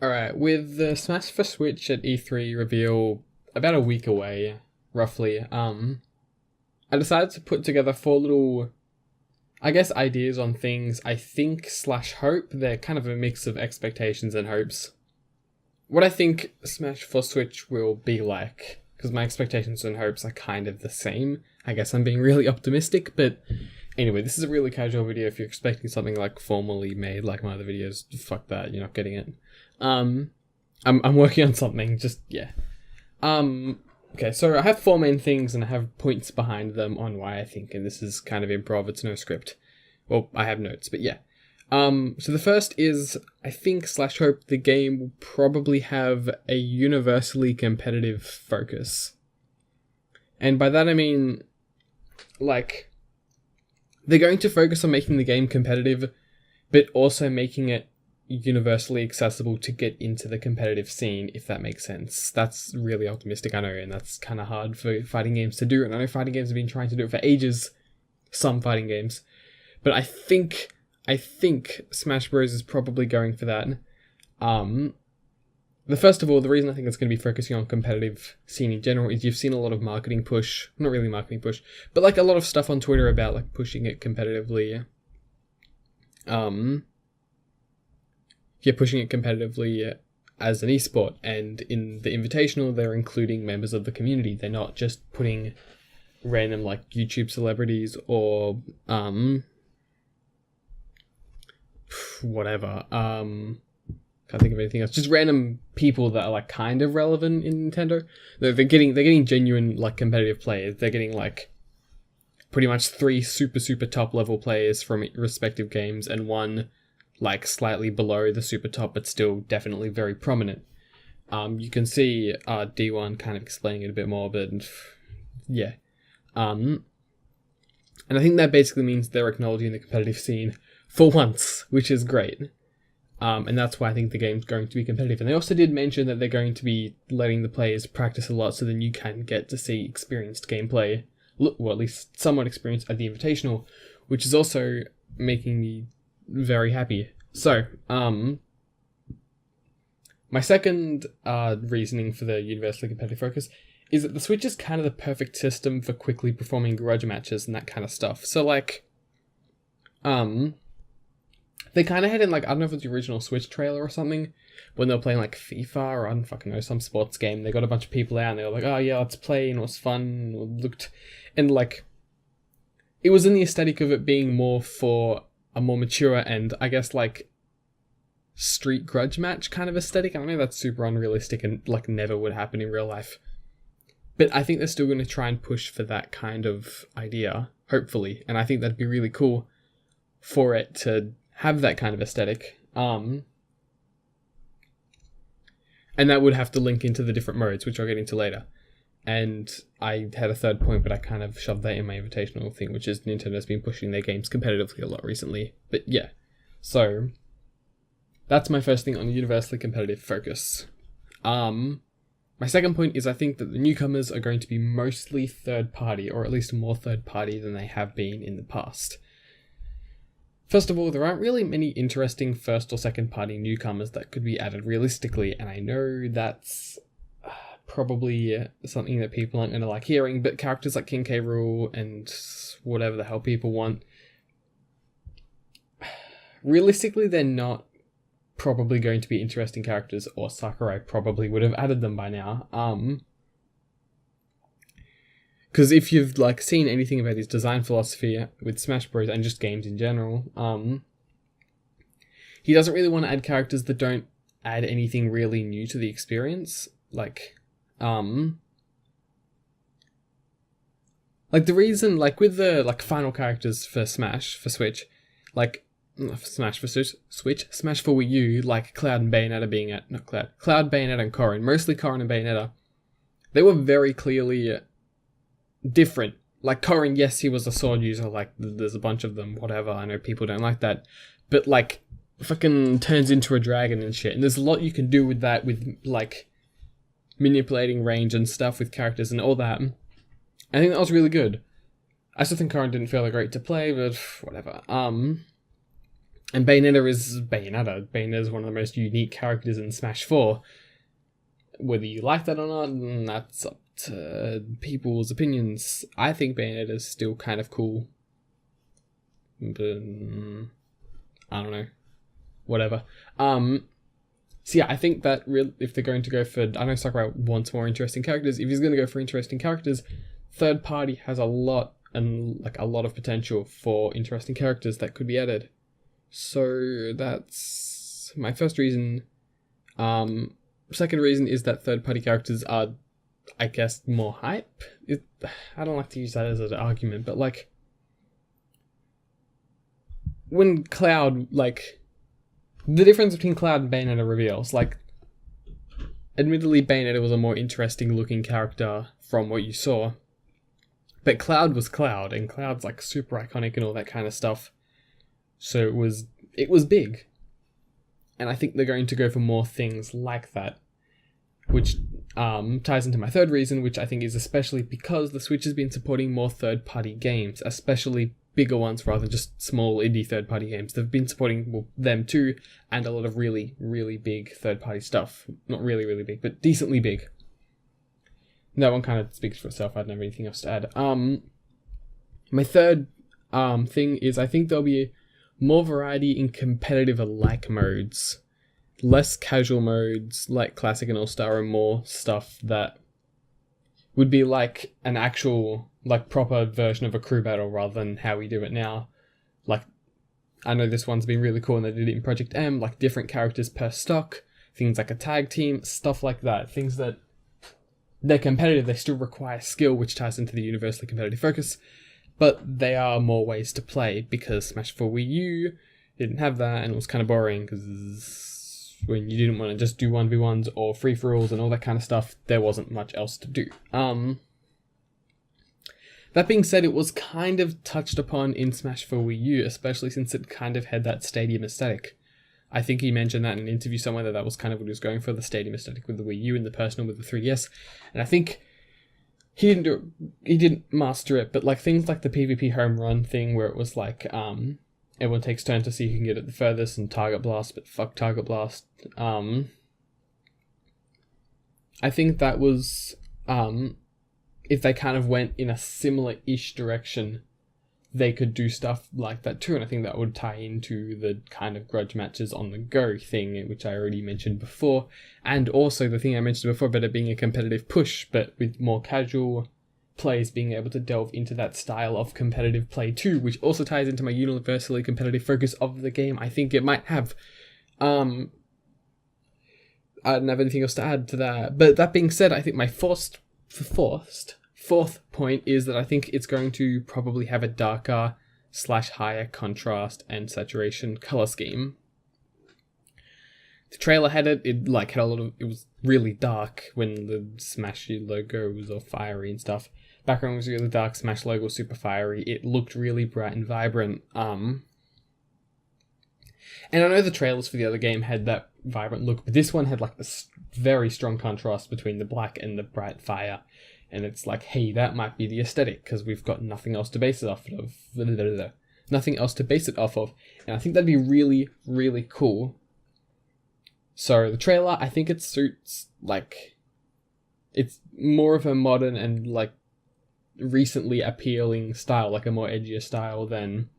Alright, with the Smash for Switch at E3 reveal about a week away, roughly, I decided to put together four little, I guess, ideas on things I think slash hope. They're kind of a mix of expectations and hopes. What I think Smash for Switch will be like, because my expectations and hopes are kind of the same. I guess I'm being really optimistic, but anyway, this is a really casual video. If you're expecting something like formally made like my other videos, fuck that, you're not getting it. I'm working on something, just, yeah. Okay, so I have four main things and I have points behind them on why I think, and this is kind of improv, it's no script. Well, I have notes, but yeah. So the first is, I think slash hope the game will probably have a universally competitive focus. And by that I mean, like, they're going to focus on making the game competitive, but also making it universally accessible to get into the competitive scene, if that makes sense. That's really optimistic, I know, and that's kind of hard for fighting games to do, and I know fighting games have been trying to do it for ages, some fighting games, but I think Smash Bros is probably going for that. First of all, the reason I think it's going to be focusing on competitive scene in general is you've seen a lot of marketing push, not really marketing push, but like a lot of stuff on Twitter about like pushing it competitively. Pushing it competitively as an esport, and in the Invitational, they're including members of the community. They're not just putting random like YouTube celebrities or whatever. Can't think of anything else. Just random people that are like kind of relevant in Nintendo. They're getting genuine like competitive players. They're getting like pretty much three super top level players from respective games and one like slightly below the super top, but still definitely very prominent. You can see D1 kind of explaining it a bit more, but yeah. And I think that basically means they're acknowledging the competitive scene for once, which is great. And that's why I think the game's going to be competitive. And they also did mention that they're going to be letting the players practice a lot, so then you can get to see experienced gameplay, well, at least somewhat experienced at the Invitational, which is also making me very happy. So, my second reasoning for the universally competitive focus is that the Switch is kind of the perfect system for quickly performing grudge matches and that kind of stuff. So, like, they kind of had in, like, I don't know if it was the original Switch trailer or something, when they were playing, like, FIFA or I don't fucking know, some sports game. They got a bunch of people out and they were like, oh yeah, let's play, and it was fun, and, like, it was in the aesthetic of it being more for a more mature and, I guess, like, street grudge match kind of aesthetic. I know that's super unrealistic and, like, never would happen in real life. But I think they're still going to try and push for that kind of idea, hopefully. And I think that'd be really cool for it to have that kind of aesthetic. And that would have to link into the different modes, which I'll get into later. And I had a third point, but I kind of shoved that in my Invitational thing, which is Nintendo's been pushing their games competitively a lot recently. But yeah, so that's my first thing on universally competitive focus. My second point is I think that the newcomers are going to be mostly third party, or at least more third party than they have been in the past. First of all, there aren't really many interesting first or second party newcomers that could be added realistically, and I know that's probably something that people aren't going to like hearing, but characters like King K. Rool and whatever the hell people want, realistically they're not probably going to be interesting characters, or Sakurai probably would have added them by now. Because if you've like seen anything about his design philosophy with Smash Bros. And just games in general, he doesn't really want to add characters that don't add anything really new to the experience. Like the reason, like with the like final characters for Smash for Switch, like Smash for Switch, Smash for Wii U, like Cloud and Bayonetta being at Cloud, Bayonetta, and Corrin, mostly Corrin and Bayonetta, they were very clearly different. Like Corrin, yes, he was a sword user. Like there's a bunch of them. Whatever. I know people don't like that, but like fucking turns into a dragon and shit. And there's a lot you can do with that, with like manipulating range and stuff with characters and all that. I think that was really good. I still think Corrin didn't feel great to play, but whatever. And Bayonetta is Bayonetta. Bayonetta is one of the most unique characters in Smash 4. Whether you like that or not, that's up to people's opinions. I think Bayonetta is still kind of cool. But, I don't know. Whatever. So yeah, I think that if they're going to go for... I know Sakurai wants more interesting characters. If he's going to go for interesting characters, third party has a lot of potential for interesting characters that could be added. So that's my first reason. Second reason is that third party characters are, I guess, more hype. I don't like to use that as an argument, but like when Cloud, like the difference between Cloud and Bayonetta reveals, like admittedly Bayonetta was a more interesting looking character from what you saw, but Cloud was Cloud, and Cloud's like super iconic and all that kind of stuff. So it was big. And I think they're going to go for more things like that. Which ties into my third reason, which I think is especially because the Switch has been supporting more third-party games, especially bigger ones rather than just small indie third-party games. They've been supporting them too, and a lot of really, really big third-party stuff. Not really, really big, but decently big. That one kind of speaks for itself. I don't have anything else to add. My third thing is I think there'll be more variety in competitive alike modes. Less casual modes like Classic and All-Star, and more stuff that would be like an actual, like proper version of a crew battle rather than how we do it now. Like, I know this one's been really cool and they did it in Project M, like different characters per stock, things like a tag team, stuff like that. Things that they're competitive, they still require skill, which ties into the universally competitive focus, but they are more ways to play because Smash 4 Wii U didn't have that, and it was kind of boring because when you didn't want to just do 1v1s or free-for-alls and all that kind of stuff, there wasn't much else to do. That being said, it was kind of touched upon in Smash 4 Wii U, especially since it kind of had that stadium aesthetic. I think he mentioned that in an interview somewhere that was kind of what he was going for, the stadium aesthetic with the Wii U and the personal with the 3DS. And I think he didn't master it, but like things like the PvP home run thing where it was like everyone takes turns to see who can get it the furthest and Target Blast, but fuck Target Blast. I think that was if they kind of went in a similar-ish direction, they could do stuff like that too, and I think that would tie into the kind of grudge matches on the go thing, which I already mentioned before, and also the thing I mentioned before about it being a competitive push, but with more casual players being able to delve into that style of competitive play too, which also ties into my universally competitive focus of the game. I think it might have. I don't have anything else to add to that, but that being said, I think my fourth point is that I think it's going to probably have a darker / higher contrast and saturation color scheme. The trailer had it had a lot of, it was really dark when the Smash logo was all fiery and stuff. Background was really dark, Smash logo was super fiery. It looked really bright and vibrant. And I know the trailers for the other game had that vibrant look, but this one had like this very strong contrast between the black and the bright fire. And it's like, hey, that might be the aesthetic because we've got nothing else to base it off of. Nothing else to base it off of. And I think that'd be really, really cool. So the trailer, I think it suits, like, it's more of a modern and like recently appealing style, like a more edgier style than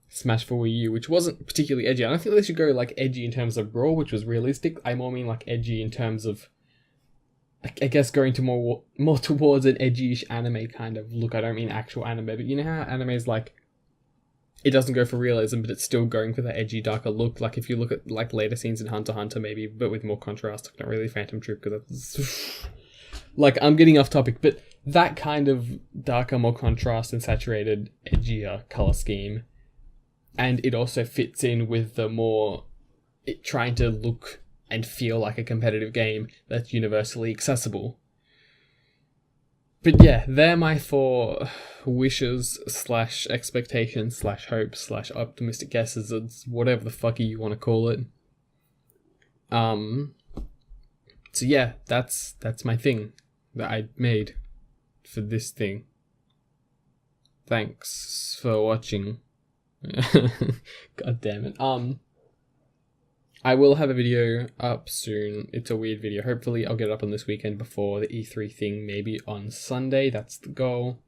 Smash 4 Wii U, which wasn't particularly edgy. I don't think they should go like edgy in terms of Brawl, which was realistic. I more mean like edgy in terms of, I guess, going to more towards an edgy-ish anime kind of look. I don't mean actual anime, but you know how anime is like, it doesn't go for realism, but it's still going for that edgy, darker look. Like if you look at like later scenes in Hunter x Hunter, maybe, but with more contrast. Not really Phantom Troop, because that's like, I'm getting off topic, but that kind of darker, more contrast and saturated, edgier color scheme, and it also fits in with the more trying to look and feel like a competitive game that's universally accessible. But yeah, they're my 4 wishes / expectations / hopes / optimistic guesses. It's whatever the fuck you want to call it. So yeah, that's my thing that I made for this thing. Thanks for watching. God damn it. I will have a video up soon. It's a weird video. Hopefully I'll get it up on this weekend before the E3 thing, maybe on Sunday. That's the goal.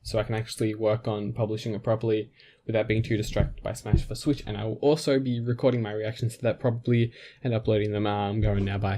So I can actually work on publishing it properly without being too distracted by Smash for Switch. And I will also be recording my reactions to that probably and uploading them. I'm going now, bye.